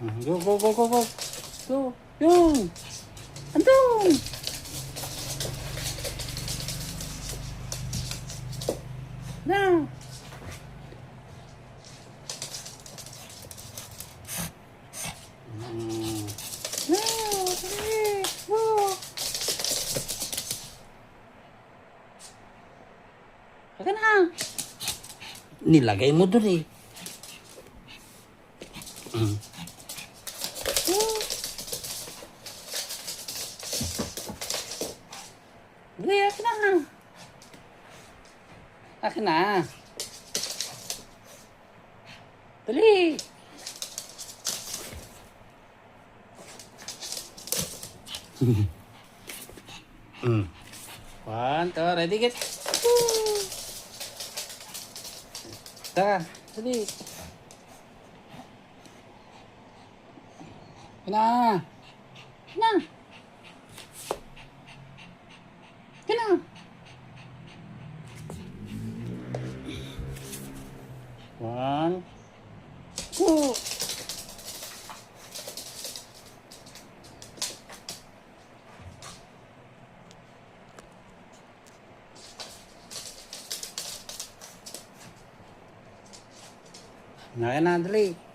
Go, go, go, go, go. Go. Yung. Andun. Na. Na. Go. Saka na. Nilagay mo dun eh. Dali, akin na. Akin na. Dali. One, two, ready, get. Tara, dali. Akin na. Akin na. Akin na. One, two. Akin na, dali.